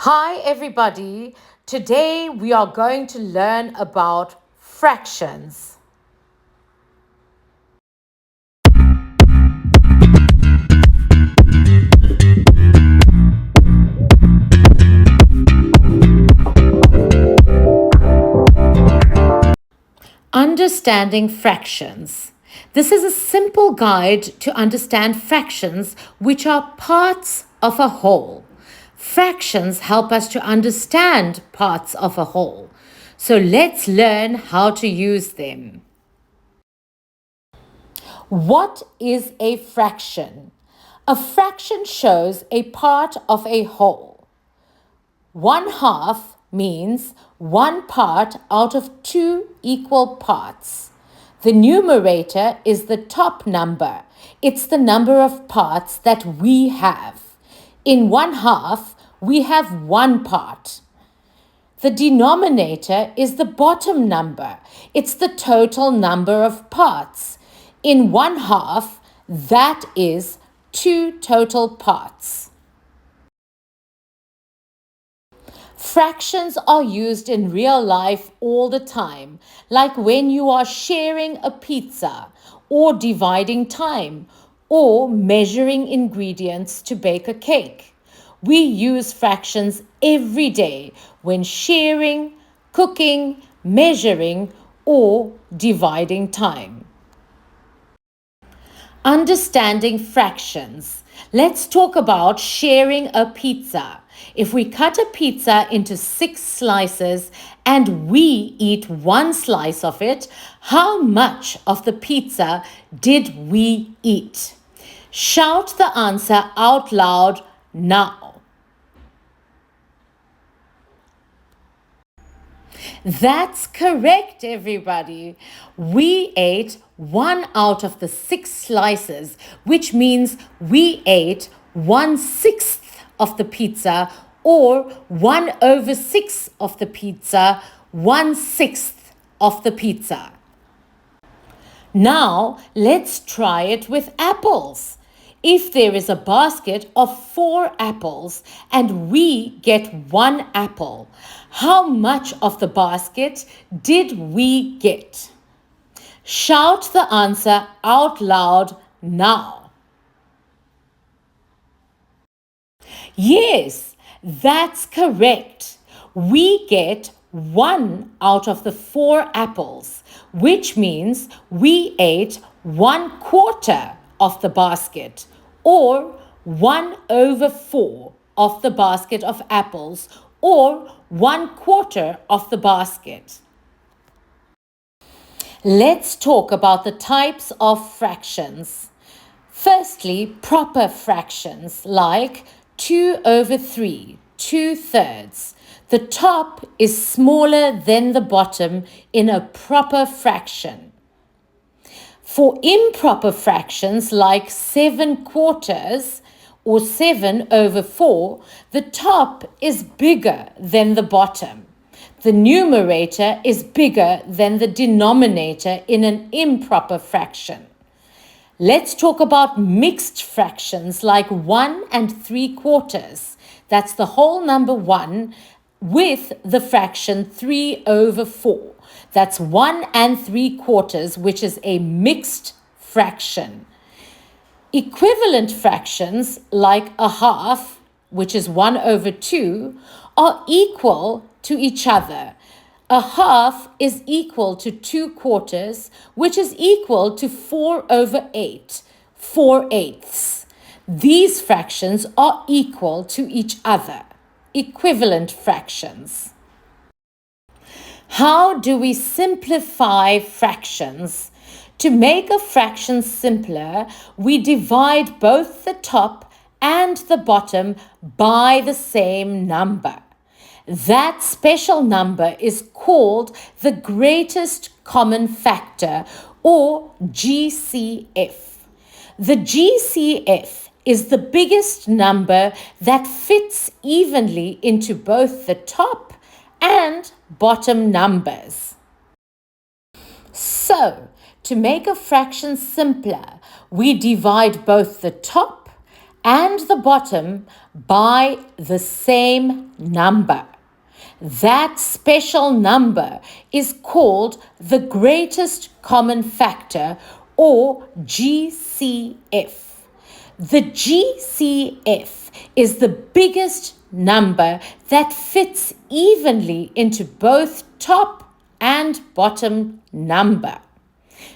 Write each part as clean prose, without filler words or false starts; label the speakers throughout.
Speaker 1: Hi, everybody. Today we are going to learn about fractions. Understanding fractions. This is a simple guide to understand fractions, which are parts of a whole. Fractions help us to understand parts of a whole. So let's learn how to use them. What is a fraction? A fraction shows a part of a whole. 1/2 means one part out of two equal parts. The numerator is the top number. It's the number of parts that we have. In 1/2, we have one part. The denominator is the bottom number. It's the total number of parts. In 1/2, that is two total parts. Fractions are used in real life all the time, like when you are sharing a pizza, or dividing time, or measuring ingredients to bake a cake. We use fractions every day when sharing, cooking, measuring, or dividing time. Understanding fractions. Let's talk about sharing a pizza. If we cut a pizza into 6 slices and we eat one slice of it, how much of the pizza did we eat? Shout the answer out loud now. That's correct, everybody. We ate 1 out of the 6 slices, which means we ate 1/6 of the pizza, or 1/6 of the pizza, 1/6 of the pizza. Now, let's try it with apples. If there is a basket of 4 apples and we get 1 apple, how much of the basket did we get? Shout the answer out loud now. Yes, that's correct. We get 1 out of the 4 apples, which means we ate 1/4 of the basket, or 1/4 of the basket of apples, or 1/4 of the basket. Let's talk about the types of fractions. Firstly, proper fractions like 2/3, 2/3. The top is smaller than the bottom in a proper fraction. For improper fractions like 7/4 or 7/4, the top is bigger than the bottom. The numerator is bigger than the denominator in an improper fraction. Let's talk about mixed fractions like 1 3/4. That's the whole number 1 with the fraction 3/4. That's 1 3/4, which is a mixed fraction. Equivalent fractions like 1/2, which is 1/2, are equal to each other. 1/2 is equal to 2/4, which is equal to 4/8, 4/8. These fractions are equal to each other. Equivalent fractions. How do we simplify fractions? To make a fraction simpler, we divide both the top and the bottom by the same number. That special number is called the greatest common factor, or GCF. The GCF is the biggest number that fits evenly into both the top and bottom numbers. So, to make a fraction simpler, we divide both the top and the bottom by the same number. That special number is called the greatest common factor, or GCF. The GCF is the biggest number that fits evenly into both top and bottom number.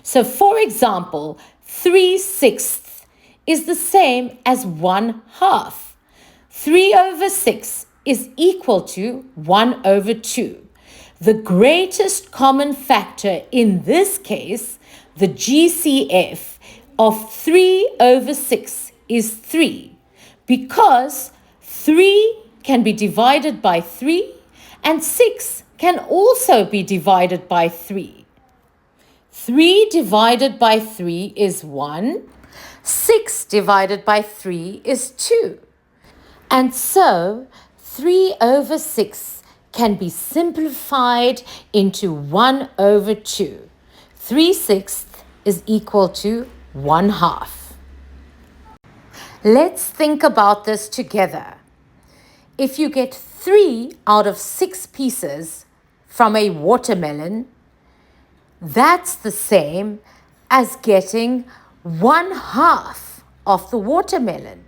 Speaker 1: So, for example, 3/6 is the same as 1/2. 3/6 is equal to 1/2. The greatest common factor in this case, the GCF of 3/6 is 3, because 3 can be divided by 3 and 6 can also be divided by 3. 3 divided by 3 is 1. 6 divided by 3 is 2. And so 3/6 can be simplified into 1/2. 3/6 is equal to 1/2. Let's think about this together. If you get 3 out of 6 pieces from a watermelon, that's the same as getting 1/2 of the watermelon.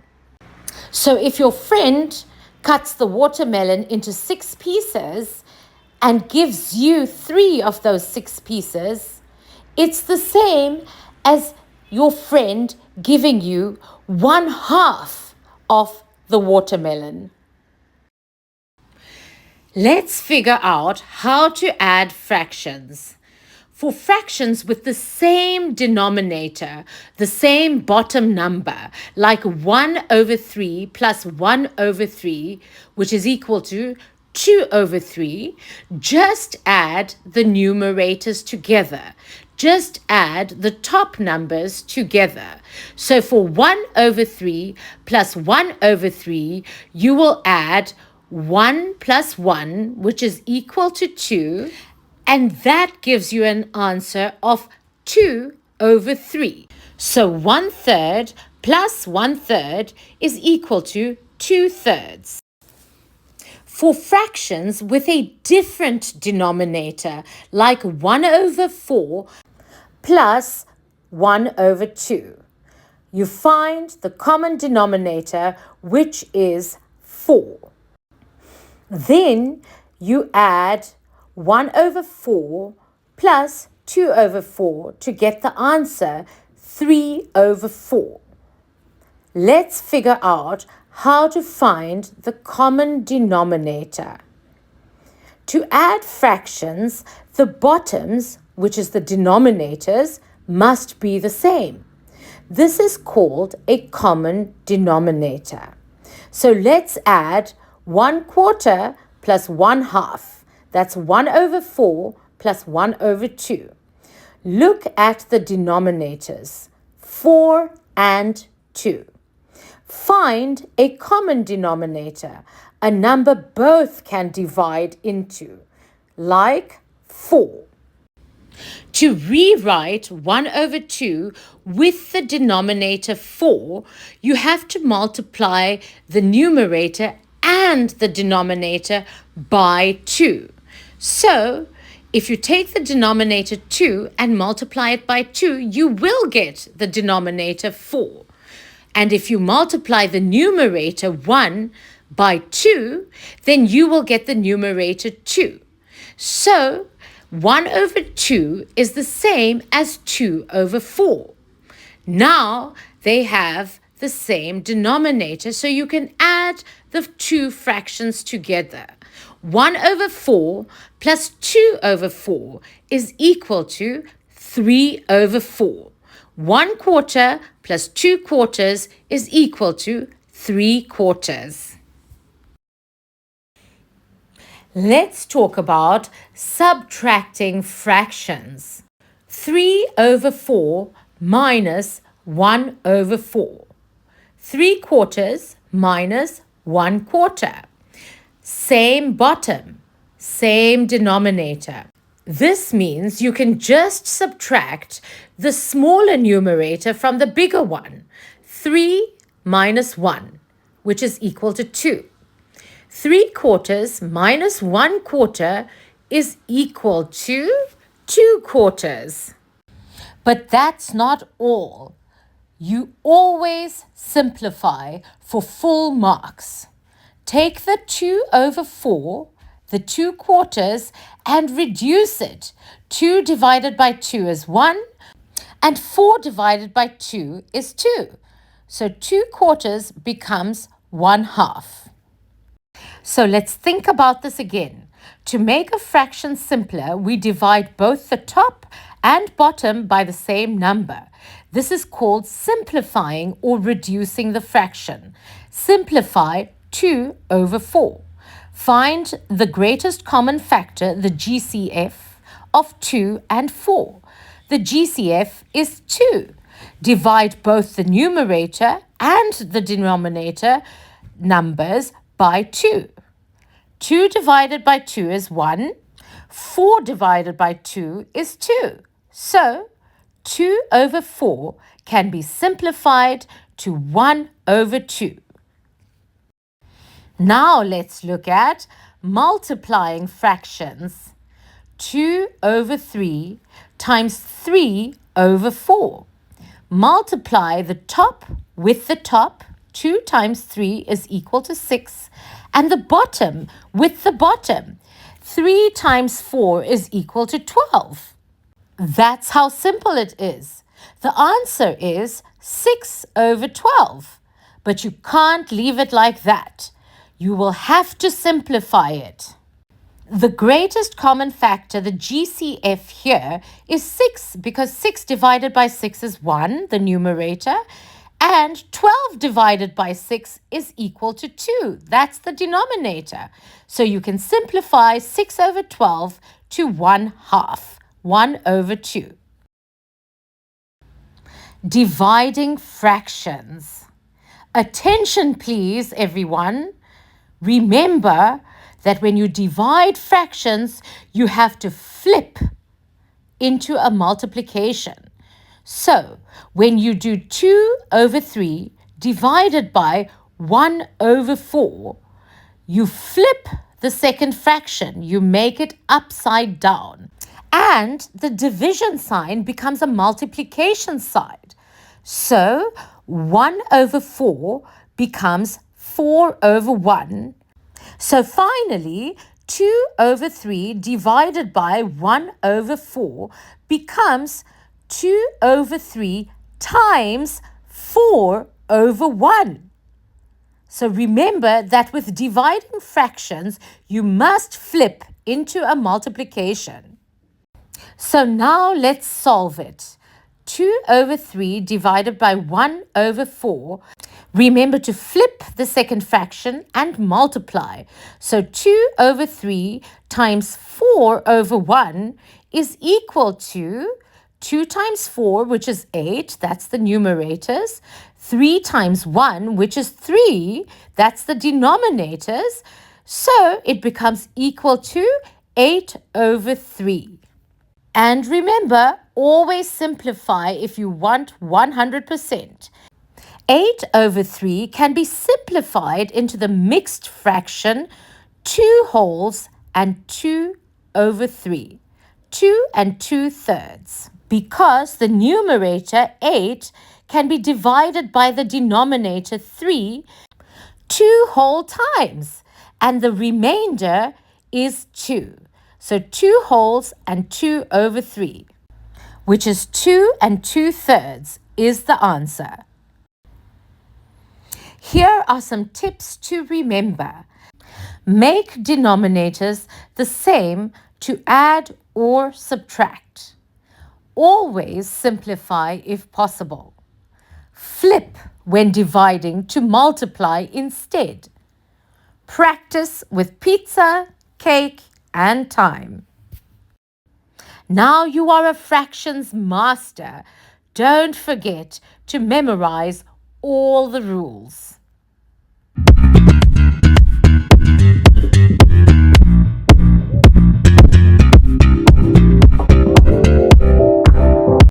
Speaker 1: So if your friend cuts the watermelon into 6 pieces and gives you 3 of those 6 pieces, it's the same as your friend giving you 1/2 of the watermelon. Let's figure out how to add fractions. For fractions with the same denominator, the same bottom number, like 1/3 plus 1/3, which is equal to 2/3, just add the numerators together. Just add the top numbers together. So for 1/3 plus 1/3, you will add 1 plus 1, which is equal to 2, and that gives you an answer of 2/3. So 1/3 plus 1/3 is equal to 2/3. For fractions with a different denominator, like 1/4 plus 1/2, you find the common denominator, which is 4. Then you add 1/4 plus 2/4 to get the answer 3/4. Let's figure out how to find the common denominator. To add fractions, the bottoms, which is the denominators, must be the same. This is called a common denominator. So let's add 1/4 plus 1/2. That's 1/4 plus 1/2. Look at the denominators, 4 and 2. Find a common denominator, a number both can divide into, like 4. To rewrite 1/2 with the denominator 4, you have to multiply the numerator and the denominator by 2. So, if you take the denominator 2 and multiply it by 2, you will get the denominator 4. And if you multiply the numerator 1 by 2, then you will get the numerator 2. So, 1/2 is the same as 2/4. Now, they have the same denominator, so you can add the two fractions together. 1/4 plus 2/4 is equal to 3/4. 1/4 plus 2/4 is equal to 3/4. Let's talk about subtracting fractions. 3/4 minus 1/4. 3/4 minus 1/4. Same bottom, same denominator. This means you can just subtract the smaller numerator from the bigger one. 3 minus 1, which is equal to 2. 3/4 minus 1/4 is equal to 2/4. But that's not all. You always simplify for full marks. Take the 2/4, the 2/4, and reduce it. 2 divided by 2 is 1, and 4 divided by 2 is 2. So 2/4 becomes 1/2. So let's think about this again. To make a fraction simpler, we divide both the top and bottom by the same number. This is called simplifying or reducing the fraction. Simplify 2/4. Find the greatest common factor, the GCF, of 2 and 4. The GCF is 2. Divide both the numerator and the denominator numbers by 2. 2 divided by 2 is 1. 4 divided by 2 is 2. So 2/4 can be simplified to 1/2. Now let's look at multiplying fractions. 2/3 times 3/4. Multiply the top with the top. 2 times 3 is equal to 6. And the bottom with the bottom. 3 times 4 is equal to 12. That's how simple it is. The answer is 6/12. But you can't leave it like that. You will have to simplify it. The greatest common factor, the GCF here, is 6 because 6 divided by 6 is 1, the numerator, and 12 divided by 6 is equal to 2. That's the denominator. So you can simplify 6/12 to 1/2, 1/2. Dividing fractions. Attention please, everyone. Remember that when you divide fractions, you have to flip into a multiplication. So, when you do 2/3 divided by 1/4, you flip the second fraction. You make it upside down. And the division sign becomes a multiplication sign. So, 1/4 becomes 4/1. So finally, 2/3 divided by 1/4 becomes 2/3 times 4/1. So remember that with dividing fractions, you must flip into a multiplication. So now let's solve it. 2/3 divided by 1/4. Remember to flip the second fraction and multiply. So 2/3 times 4/1 is equal to 2 times 4, which is 8, that's the numerators. 3 times 1, which is 3, that's the denominators. So it becomes equal to 8/3. And remember, always simplify if you want 100%. 8/3 can be simplified into the mixed fraction 2 wholes and 2/3, 2 and 2/3. Because the numerator 8 can be divided by the denominator 3 2 whole times, and the remainder is 2. So 2 wholes and 2/3, which is 2 and 2/3 is the answer. Here are some tips to remember. Make denominators the same to add or subtract. Always simplify if possible. Flip when dividing to multiply instead. Practice with pizza, cake, and time. Now you are a fractions master. Don't forget to memorize all the rules.